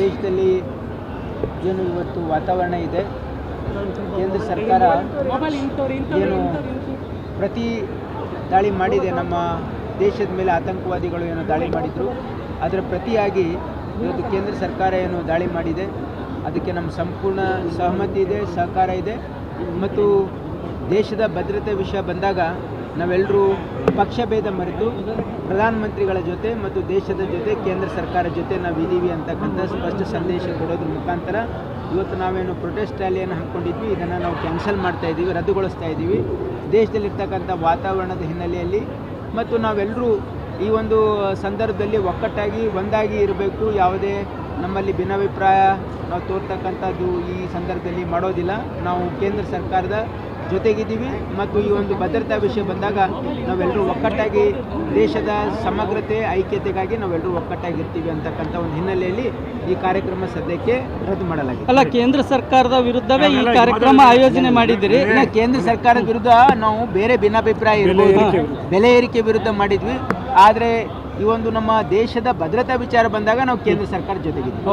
ದೇಶದಲ್ಲಿ ಏನು ಇವತ್ತು ವಾತಾವರಣ ಇದೆ, ಕೇಂದ್ರ ಸರ್ಕಾರ ಏನು ಪ್ರತಿ ದಾಳಿ ಮಾಡಿದೆ, ನಮ್ಮ ದೇಶದ ಮೇಲೆ ಆತಂಕವಾದಿಗಳು ಏನು ದಾಳಿ ಮಾಡಿದರು ಅದರ ಪ್ರತಿಯಾಗಿ ಇವತ್ತು ಕೇಂದ್ರ ಸರ್ಕಾರ ಏನು ದಾಳಿ ಮಾಡಿದೆ ಅದಕ್ಕೆ ನಮ್ಮ ಸಂಪೂರ್ಣ ಸಹಮತಿ ಇದೆ, ಸಹಕಾರ ಇದೆ. ಮತ್ತು ದೇಶದ ಭದ್ರತೆ ವಿಷಯ ಬಂದಾಗ ನಾವೆಲ್ಲರೂ ಪಕ್ಷಭೇದ ಮರೆತು ಪ್ರಧಾನಮಂತ್ರಿಗಳ ಜೊತೆ ಮತ್ತು ದೇಶದ ಜೊತೆ ಕೇಂದ್ರ ಸರ್ಕಾರ ಜೊತೆ ನಾವಿದ್ದೀವಿ ಅಂತಕ್ಕಂಥ ಸ್ಪಷ್ಟ ಸಂದೇಶ ಕೊಡೋದ್ರ ಮುಖಾಂತರ ಇವತ್ತು ನಾವೇನು ಪ್ರೊಟೆಸ್ಟ್ ರ್ಯಾಲಿಯನ್ನು ಹಮ್ಮಿಕೊಂಡಿದ್ವಿ ಇದನ್ನು ನಾವು ಕ್ಯಾನ್ಸಲ್ ಮಾಡ್ತಾ ಇದ್ದೀವಿ, ರದ್ದುಗೊಳಿಸ್ತಾ ಇದ್ದೀವಿ. ದೇಶದಲ್ಲಿರ್ತಕ್ಕಂಥ ವಾತಾವರಣದ ಹಿನ್ನೆಲೆಯಲ್ಲಿ ಮತ್ತು ನಾವೆಲ್ಲರೂ ಈ ಒಂದು ಸಂದರ್ಭದಲ್ಲಿ ಒಕ್ಕಟ್ಟಾಗಿ ಒಂದಾಗಿ ಇರಬೇಕು. ಯಾವುದೇ ನಮ್ಮಲ್ಲಿ ಭಿನ್ನಾಭಿಪ್ರಾಯ ನಾವು ತೋರ್ತಕ್ಕಂಥದ್ದು ಈ ಸಂದರ್ಭದಲ್ಲಿ ಮಾಡೋದಿಲ್ಲ. ನಾವು ಕೇಂದ್ರ ಸರ್ಕಾರದ ಜೊತೆಗಿದ್ದೀವಿ ಮತ್ತು ಈ ಒಂದು ಭದ್ರತಾ ವಿಷಯ ಬಂದಾಗ ನಾವೆಲ್ಲರೂ ಒಕ್ಕಟ್ಟಾಗಿ ದೇಶದ ಸಮಗ್ರತೆ ಐಕ್ಯತೆಗಾಗಿ ನಾವೆಲ್ಲರೂ ಒಕ್ಕಟ್ಟಾಗಿರ್ತೀವಿ ಅಂತಕ್ಕಂಥ ಒಂದು ಹಿನ್ನೆಲೆಯಲ್ಲಿ ಈ ಕಾರ್ಯಕ್ರಮ ಸದ್ಯಕ್ಕೆ ರದ್ದು ಮಾಡಲಾಗಿದೆ. ಅಲ್ಲ, ಕೇಂದ್ರ ಸರ್ಕಾರದ ವಿರುದ್ಧವೇ ಈ ಕಾರ್ಯಕ್ರಮ ಆಯೋಜನೆ ಮಾಡಿದ್ದೀರಿ. ಇಲ್ಲ, ಕೇಂದ್ರ ಸರ್ಕಾರದ ವಿರುದ್ಧ ನಾವು ಬೇರೆ ಭಿನ್ನಾಭಿಪ್ರಾಯ ಇರ್ಬೋದು, ಬೆಲೆ ಏರಿಕೆ ವಿರುದ್ಧ ಮಾಡಿದ್ವಿ. ಆದರೆ ಈ ಒಂದು ನಮ್ಮ ದೇಶದ ಭದ್ರತಾ ವಿಚಾರ ಬಂದಾಗ ನಾವು ಕೇಂದ್ರ ಸರ್ಕಾರ ಜೊತೆಗಿದ್ದೀವಿ.